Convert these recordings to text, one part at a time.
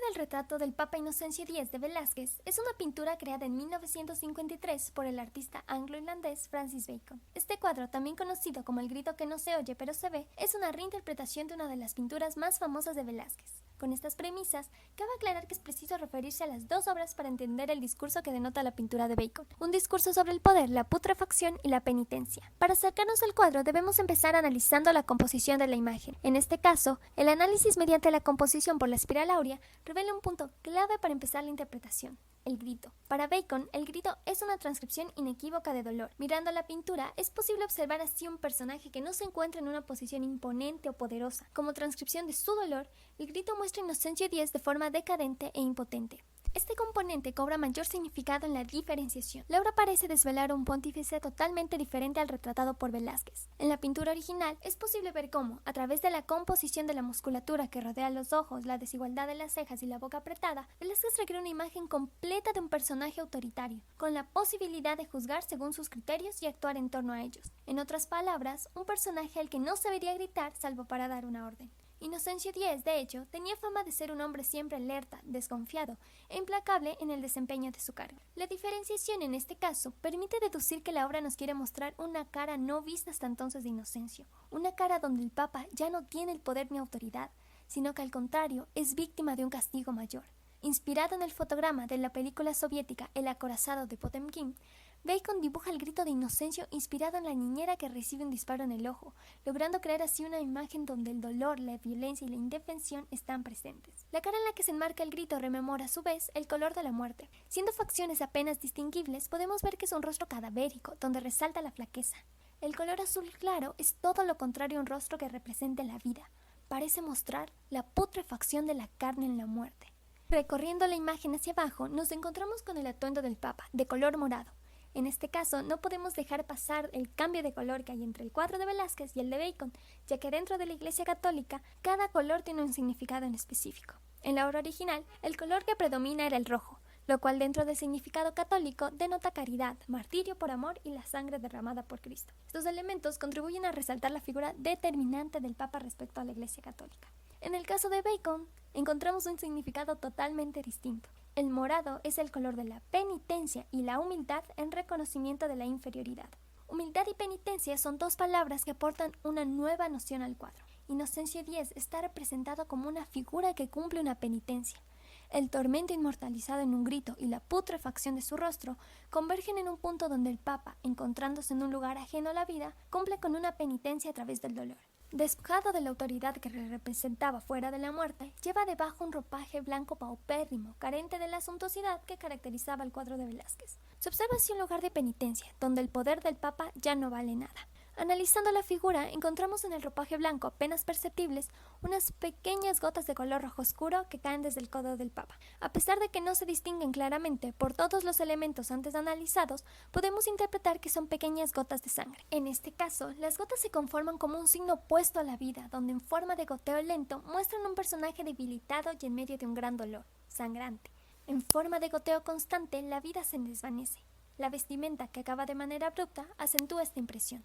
el retrato del Papa Inocencio X de Velázquez es una pintura creada en 1953 por el artista anglo-irlandés Francis Bacon. Este cuadro, también conocido como El grito que no se oye pero se ve, es una reinterpretación de una de las pinturas más famosas de Velázquez. Con estas premisas, cabe aclarar que es preciso referirse a las dos obras para entender el discurso que denota la pintura de Bacon, un discurso sobre el poder, la putrefacción y la penitencia. Para acercarnos al cuadro debemos empezar analizando la composición de la imagen. En este caso, el análisis mediante la composición por la espiral áurea revela un punto clave para empezar la interpretación: el grito. Para Bacon, el grito es una transcripción inequívoca de dolor. Mirando la pintura, es posible observar así un personaje que no se encuentra en una posición imponente o poderosa. Como transcripción de su dolor, el grito muestra a Inocencio X de forma decadente e impotente. Este componente cobra mayor significado en la diferenciación. La obra parece desvelar un pontífice totalmente diferente al retratado por Velázquez. En la pintura original es posible ver cómo, a través de la composición de la musculatura que rodea los ojos, la desigualdad de las cejas y la boca apretada, Velázquez recrea una imagen completa de un personaje autoritario, con la posibilidad de juzgar según sus criterios y actuar en torno a ellos. En otras palabras, un personaje al que no se debería gritar salvo para dar una orden. Inocencio X, de hecho, tenía fama de ser un hombre siempre alerta, desconfiado e implacable en el desempeño de su cargo. La diferenciación en este caso permite deducir que la obra nos quiere mostrar una cara no vista hasta entonces de Inocencio, una cara donde el Papa ya no tiene el poder ni autoridad, sino que al contrario es víctima de un castigo mayor. Inspirado en el fotograma de la película soviética El acorazado de Potemkin, Bacon dibuja el grito de Inocencio inspirado en la niñera que recibe un disparo en el ojo, logrando crear así una imagen donde el dolor, la violencia y la indefensión están presentes. La cara en la que se enmarca el grito rememora a su vez el color de la muerte. Siendo facciones apenas distinguibles, podemos ver que es un rostro cadavérico, donde resalta la flaqueza. El color azul claro es todo lo contrario a un rostro que represente la vida. Parece mostrar la putrefacción de la carne en la muerte. Recorriendo la imagen hacia abajo, nos encontramos con el atuendo del Papa, de color morado. En este caso, no podemos dejar pasar el cambio de color que hay entre el cuadro de Velázquez y el de Bacon, ya que dentro de la Iglesia Católica, cada color tiene un significado en específico. En la obra original, el color que predomina era el rojo, lo cual dentro del significado católico denota caridad, martirio por amor y la sangre derramada por Cristo. Estos elementos contribuyen a resaltar la figura determinante del Papa respecto a la Iglesia Católica. En el caso de Bacon, encontramos un significado totalmente distinto. El morado es el color de la penitencia y la humildad en reconocimiento de la inferioridad. Humildad y penitencia son dos palabras que aportan una nueva noción al cuadro. Inocencio X está representado como una figura que cumple una penitencia. El tormento inmortalizado en un grito y la putrefacción de su rostro convergen en un punto donde el Papa, encontrándose en un lugar ajeno a la vida, cumple con una penitencia a través del dolor. Despojado de la autoridad que le representaba fuera de la muerte, lleva debajo un ropaje blanco paupérrimo, carente de la suntuosidad que caracterizaba el cuadro de Velázquez. Se observa así un lugar de penitencia, donde el poder del Papa ya no vale nada. Analizando la figura, encontramos en el ropaje blanco apenas perceptibles unas pequeñas gotas de color rojo oscuro que caen desde el codo del Papa. A pesar de que no se distinguen claramente por todos los elementos antes analizados, podemos interpretar que son pequeñas gotas de sangre. En este caso, las gotas se conforman como un signo opuesto a la vida, donde en forma de goteo lento muestran un personaje debilitado y en medio de un gran dolor, sangrante. En forma de goteo constante, la vida se desvanece. La vestimenta que acaba de manera abrupta acentúa esta impresión.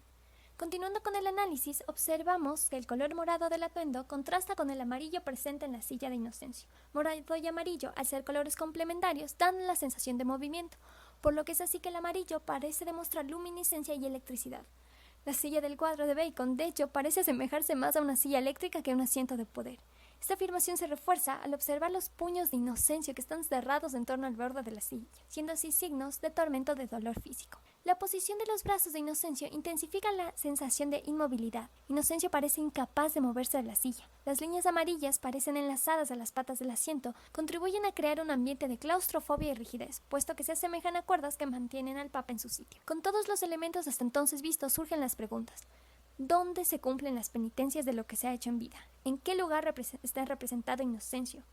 Continuando con el análisis, observamos que el color morado del atuendo contrasta con el amarillo presente en la silla de Inocencio. Morado y amarillo, al ser colores complementarios, dan la sensación de movimiento, por lo que es así que el amarillo parece demostrar luminiscencia y electricidad. La silla del cuadro de Bacon, de hecho, parece asemejarse más a una silla eléctrica que a un asiento de poder. Esta afirmación se refuerza al observar los puños de Inocencio que están cerrados en torno al borde de la silla, siendo así signos de tormento de dolor físico. La posición de los brazos de Inocencio intensifica la sensación de inmovilidad. Inocencio parece incapaz de moverse de la silla. Las líneas amarillas parecen enlazadas a las patas del asiento, contribuyen a crear un ambiente de claustrofobia y rigidez, puesto que se asemejan a cuerdas que mantienen al Papa en su sitio. Con todos los elementos hasta entonces vistos surgen las preguntas: ¿dónde se cumplen las penitencias de lo que se ha hecho en vida? ¿En qué lugar está representado Inocencio?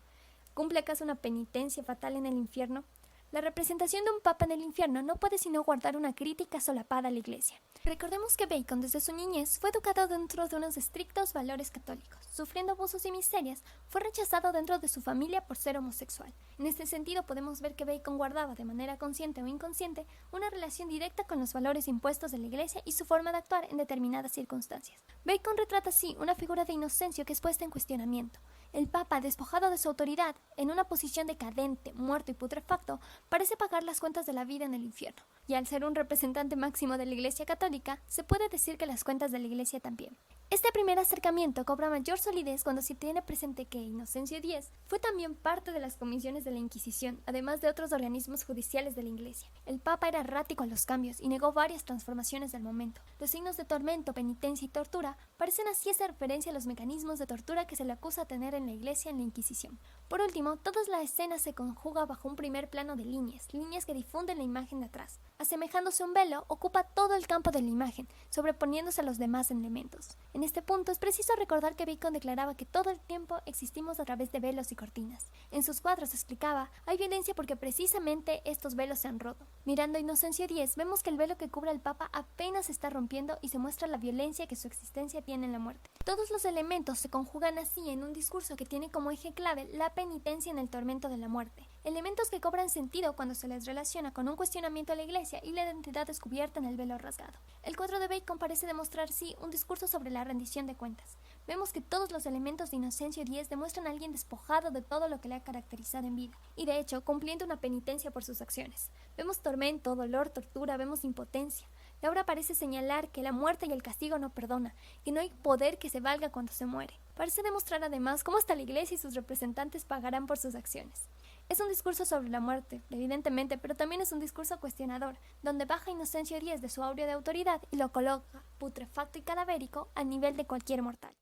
¿Cumple acaso una penitencia fatal en el infierno? La representación de un papa en el infierno no puede sino guardar una crítica solapada a la Iglesia. Recordemos que Bacon desde su niñez fue educado dentro de unos estrictos valores católicos. Sufriendo abusos y miserias, fue rechazado dentro de su familia por ser homosexual. En este sentido podemos ver que Bacon guardaba de manera consciente o inconsciente una relación directa con los valores impuestos de la Iglesia y su forma de actuar en determinadas circunstancias. Bacon retrata así una figura de Inocencio que es puesta en cuestionamiento. El Papa, despojado de su autoridad, en una posición decadente, muerto y putrefacto, parece pagar las cuentas de la vida en el infierno. Y al ser un representante máximo de la Iglesia Católica, se puede decir que las cuentas de la Iglesia también. Este primer acercamiento cobra mayor solidez cuando se tiene presente que Inocencio X fue también parte de las comisiones de la Inquisición, además de otros organismos judiciales de la Iglesia. El Papa era errático a los cambios y negó varias transformaciones del momento. Los signos de tormento, penitencia y tortura parecen así hacer referencia a los mecanismos de tortura que se le acusa tener en la Iglesia en la Inquisición. Por último, toda la escena se conjuga bajo un primer plano de líneas que difunden la imagen de atrás. Asemejándose a un velo, ocupa todo el campo de la imagen, sobreponiéndose a los demás elementos. En este punto es preciso recordar que Bacon declaraba que todo el tiempo existimos a través de velos y cortinas. En sus cuadros explicaba, hay violencia porque precisamente estos velos se han roto. Mirando a Inocencio X, vemos que el velo que cubre al Papa apenas se está rompiendo y se muestra la violencia que su existencia tiene en la muerte. Todos los elementos se conjugan así en un discurso que tiene como eje clave la penitencia en el tormento de la muerte. Elementos que cobran sentido cuando se les relaciona con un cuestionamiento a la Iglesia y la identidad descubierta en el velo rasgado. El cuadro de Bacon parece demostrar, sí, un discurso sobre la rendición de cuentas. Vemos que todos los elementos de Inocencio X demuestran a alguien despojado de todo lo que le ha caracterizado en vida, y de hecho, cumpliendo una penitencia por sus acciones. Vemos tormento, dolor, tortura, vemos impotencia. La obra parece señalar que la muerte y el castigo no perdona, que no hay poder que se valga cuando se muere. Parece demostrar además cómo hasta la Iglesia y sus representantes pagarán por sus acciones. Es un discurso sobre la muerte, evidentemente, pero también es un discurso cuestionador, donde baja Inocencio X de su áurea de autoridad y lo coloca, putrefacto y cadavérico, al nivel de cualquier mortal.